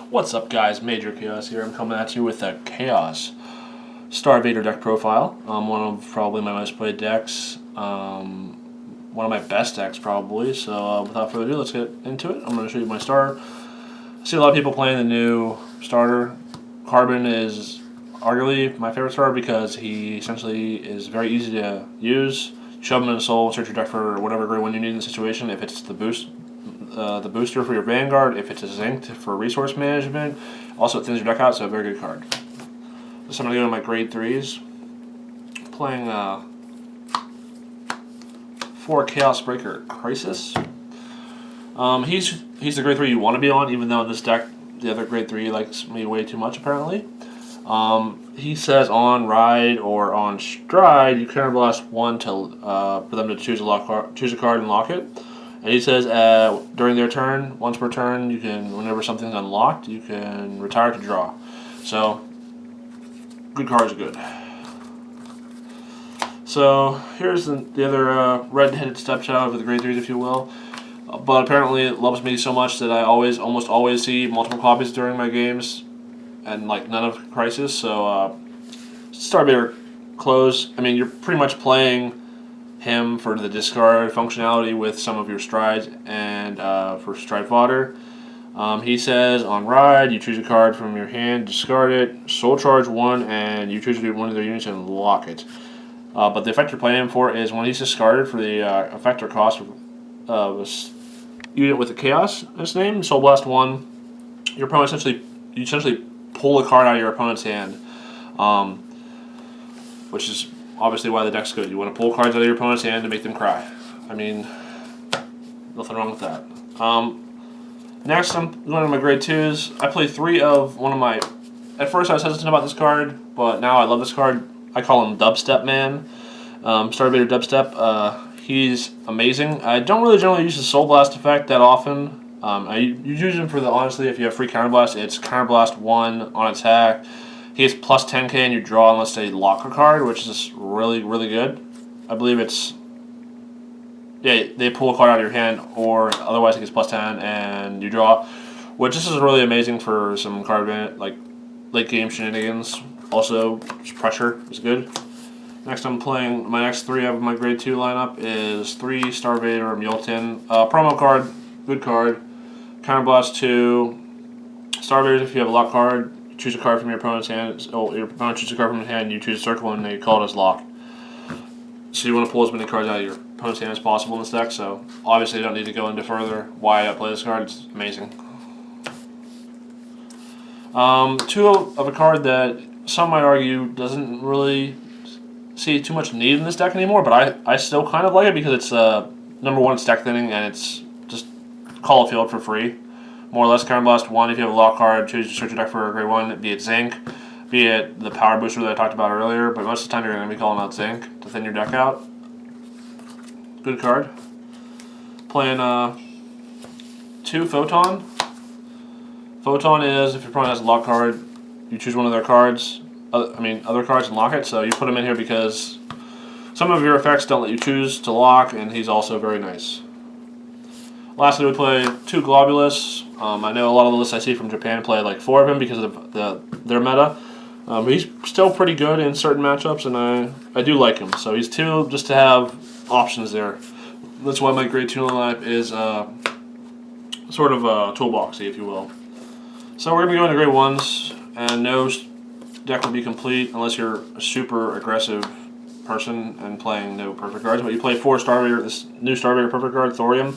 What's up, guys? Major Chaos here. I'm coming at you with a Chaos Star Vader deck profile. One of probably my most played decks. One of my best decks, probably. So without further ado, let's get into it. I'm going to show you my star. I see a lot of people playing the new starter. Carbon is arguably my favorite starter because he essentially is very easy to use. Shove him in a soul, search your deck for whatever grade one you need in the situation. If it's the booster for your Vanguard, if it's a Zinc for resource management. Also, it thins your deck out, so a very good card. So I'm going to go to my grade 3s. Playing 4 Chaos Breaker Crisis. He's the grade 3 you want to be on, even though in this deck the other grade 3 likes me way too much, apparently. He says on Ride or on Stride, you counterblast 1 for them to choose a card and lock it. And he says during their turn, once per turn, you can, whenever something's unlocked, you can retire to draw. So, good cards are good. So, here's the other red-headed stepchild of the grade 3s, if you will. But apparently it loves me so much that I almost always see multiple copies during my games, and like none of Crisis. So, Starbaiter Close, I mean, you're pretty much playing him for the discard functionality with some of your strides and for stride fodder. He says on Ride, you choose a card from your hand, discard it, soul charge 1, and you choose to do one of their units and lock it. But the effect you're playing him for is when he's discarded for the effector cost of a unit with a Chaos in its name, Soul Blast 1, your opponent essentially pull a card out of your opponent's hand, which is obviously why the deck's good. You want to pull cards out of your opponent's hand to make them cry. I mean, nothing wrong with that. Next, I'm going to my grade 2s. I play 3 of one of my... At first I was hesitant about this card, but now I love this card. I call him Dubstep Man. Starbaiter Dubstep. He's amazing. I don't really generally use the Soul Blast effect that often. You use him for honestly, if you have free Counterblast, it's Counterblast 1 on attack. He has plus 10k and you draw unless they lock a card, which is really, really good. I believe it's... Yeah, they pull a card out of your hand, or otherwise he gets plus 10 and you draw. Which this is really amazing for some card like late game shenanigans. Also, pressure is good. Next I'm playing, my next 3 of my grade 2 lineup is 3 Starvader Muletin. Promo card, good card. Counterblast 2. Starvaders, if you have a lock card, choose a card from your opponent's hand. Oh, your opponent chooses a card from his hand, you choose a circle, and they call it as lock. So you want to pull as many cards out of your opponent's hand as possible in this deck, so obviously you don't need to go into further why I play this card, it's amazing. 2 of a card that some might argue doesn't really see too much need in this deck anymore, but I still kind of like it because it's number 1, it's deck thinning, and it's just call a field for free. More or less, Counterblast 1, if you have a lock card, choose to search your deck for a grade 1, be it Zinc, be it the power booster that I talked about earlier, but most of the time you're going to be calling out Zinc to thin your deck out. Good card. Playing 2 Photon. Photon is, if your opponent has a lock card, you choose one of their cards, other cards and lock it, so you put him in here because some of your effects don't let you choose to lock, and he's also very nice. Lastly, we play 2 Globulus. I know a lot of the lists I see from Japan play like 4 of him because of their meta. He's still pretty good in certain matchups, and I do like him. So he's 2 just to have options there. That's why my grade 2 lineup is sort of toolboxy, if you will. So we're going to be going to grade 1s, and no deck will be complete unless you're a super aggressive person and playing no perfect cards. But you play 4 Starvader, this new Starvader perfect card, Thorium.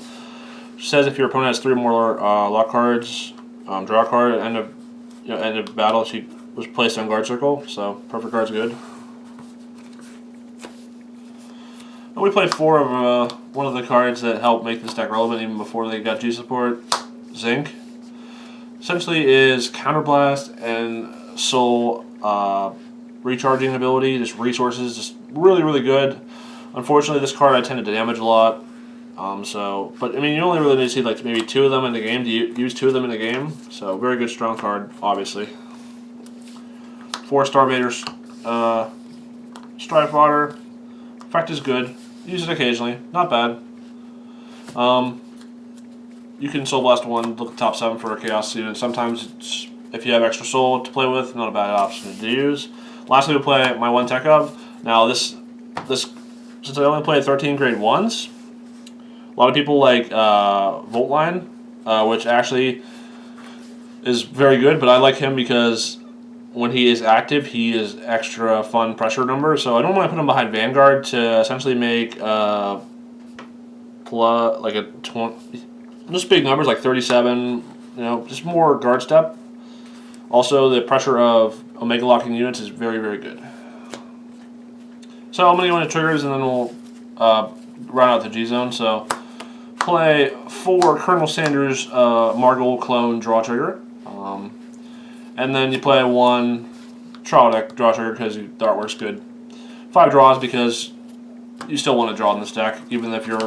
Says if your opponent has 3 or more lock cards, draw a card at end of battle. She was placed on guard circle, so perfect card's good. And we play 4 of one of the cards that helped make this deck relevant even before they got G support. Zinc. Essentially is Counterblast and Soul recharging ability, just resources, just really, really good. Unfortunately, this card I tend to damage a lot. But I mean, you only really need to see like maybe 2 of them in the game to use 2 of them in the game. So very good, strong card, obviously. 4 Starvaders, Stride Fodder. Effect is good. Use it occasionally, not bad. you can Soul Blast one, look at the top 7 for a Chaos unit. Sometimes it's, if you have extra soul to play with, not a bad option to use. Lastly, we'll play my one tech of. Now this since I only played 13 grade 1s, a lot of people like Voltline, which actually is very good, but I like him because when he is active, he is extra fun pressure number. So I don't want to put him behind Vanguard to essentially make like a 20, just big numbers like 37. Just more guard step. Also, the pressure of Omega locking units is very, very good. So I'm going to go into triggers and then we'll round out the G zone. So play 4 Colonel Sanders Margol clone draw trigger. And then you play 1 trial deck draw trigger because the artwork's good. 5 draws because you still want to draw in this deck, even if you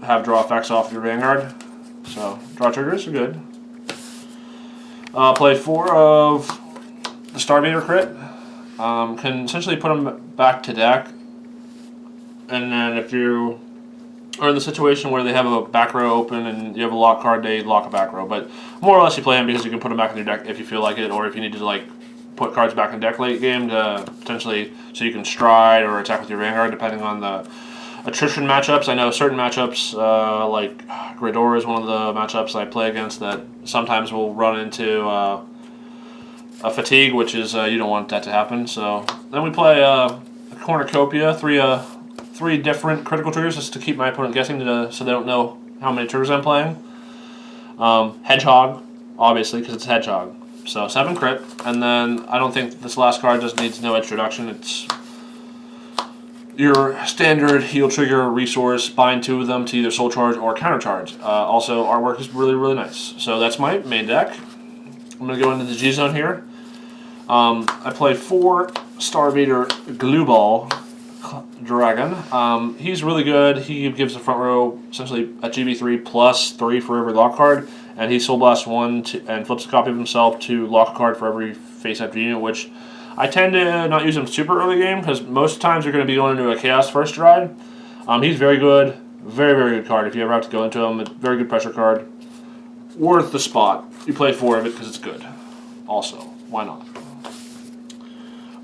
have draw effects off your Vanguard. So draw triggers are good. Play 4 of the Starvader crit. Can essentially put them back to deck. And then if you are in the situation where they have a back row open and you have a lock card, they lock a back row. But more or less you play him because you can put them back in your deck if you feel like it, or if you need to like put cards back in deck late game to potentially so you can stride or attack with your Vanguard depending on the attrition matchups. I know certain matchups like Gridor is one of the matchups I play against that sometimes will run into a fatigue, which is you don't want that to happen. So then we play a cornucopia, three different critical triggers just to keep my opponent guessing so they don't know how many triggers I'm playing. Hedgehog, obviously, because it's Hedgehog. So 7 crit, and then I don't think this last card just needs no introduction. It's your standard heal trigger resource, bind 2 of them to either soul charge or counter charge. Also, artwork is really, really nice. So that's my main deck. I'm going to go into the G zone here. I play 4 Starvader Glue Ball Dragon. He's really good. He gives the front row essentially a GB3 plus 3 for every lock card, and he Soul Blasts 1 and flips a copy of himself to lock a card for every face-up unit, which I tend to not use him super early game because most times you're going to be going into a Chaos first stride. He's very good. Very, very good card if you ever have to go into him. A very good pressure card. Worth the spot. You play 4 of it because it's good. Also, why not?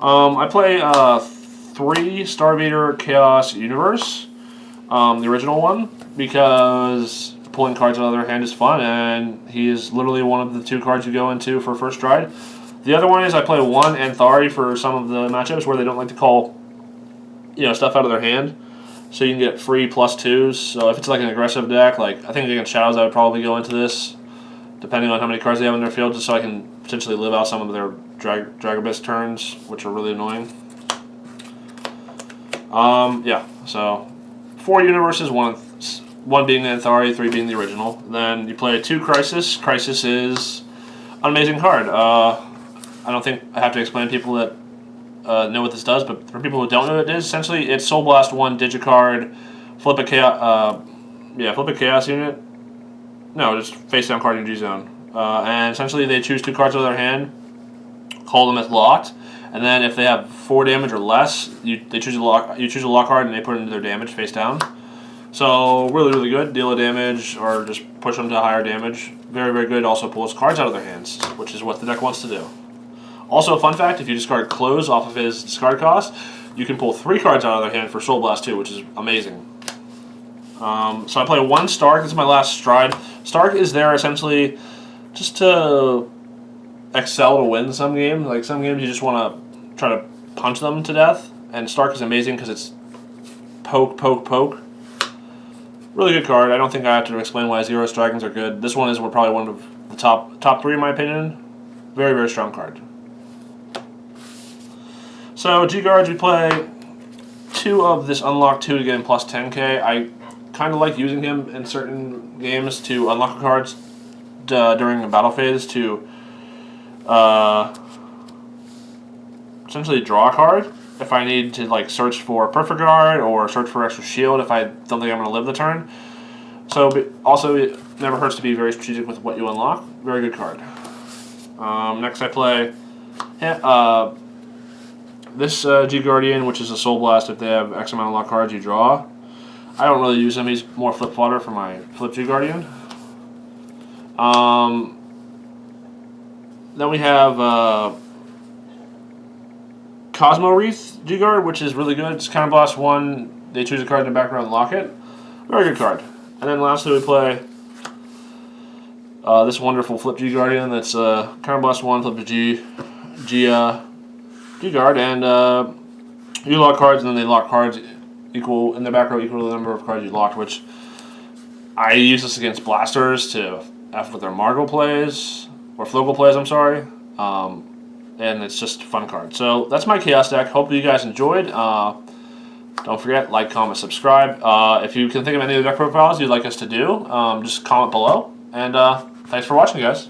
I play 3 Starvader Chaos Universe, the original one, because pulling cards out of their hand is fun, and he is literally one of the 2 cards you go into for first stride. The other one is I play 1 Anthari for some of the matchups where they don't like to call, stuff out of their hand, so you can get free +2s. So if it's like an aggressive deck, like I think against Shadows, I would probably go into this, depending on how many cards they have in their field, just so I can potentially live out some of their Dragobis turns, which are really annoying. Yeah, so 4 universes, one being the Anthari, 3 being the original. Then you play 2 Crisis. Crisis is an amazing card. I don't think I have to explain to people that know what this does, but for people who don't know what it is, essentially it's Soul Blast 1 Digicard, flip a Chaos unit. No, just face down card in G zone. And essentially they choose 2 cards out of their hand, call them as locked, and then if they have 4 damage or less, you choose a lock card and they put it into their damage face down. So really, really good. Deal a damage or just push them to higher damage. Very, very good. Also pulls cards out of their hands, which is what the deck wants to do. Also, a fun fact, if you discard Close off of his discard cost, you can pull 3 cards out of their hand for Soul Blast 2, which is amazing. So I play 1 Stark. This is my last stride. Stark is there essentially just to excel to win some games. Like some games you just want to try to punch them to death, and Stark is amazing because it's poke, poke, poke. Really good card. I don't think I have to explain why Zero Dragons are good. This one is probably one of the top 3 in my opinion. Very, very strong card. So G-Guards, we play 2 of this unlock 2 to get him plus 10k. I kind of like using him in certain games to unlock cards during a battle phase to essentially draw a card. If I need to like search for Perfect Guard or search for extra shield if I don't think I'm going to live the turn. So also it never hurts to be very strategic with what you unlock. Very good card. Next I play this G-Guardian, which is a Soul Blast. If they have X amount of lock cards, you draw. I don't really use him. He's more flip fodder for my flip G-Guardian. Then we have Cosmo Wreath G-Guard, which is really good. It's counterblast 1. They choose a card in the background and lock it. Very good card. And then lastly we play this wonderful Flip G-Guardian that's counterblast 1, flip to G-Guard, and you lock cards and then they lock cards equal in the back row equal to the number of cards you locked, which I use this against blasters to F with their Margot plays, or Flogel plays, I'm sorry. And it's just a fun card. So that's my Chaos deck. Hope you guys enjoyed. Don't forget, like, comment, subscribe. If you can think of any other deck profiles you'd like us to do, just comment below. And thanks for watching, guys.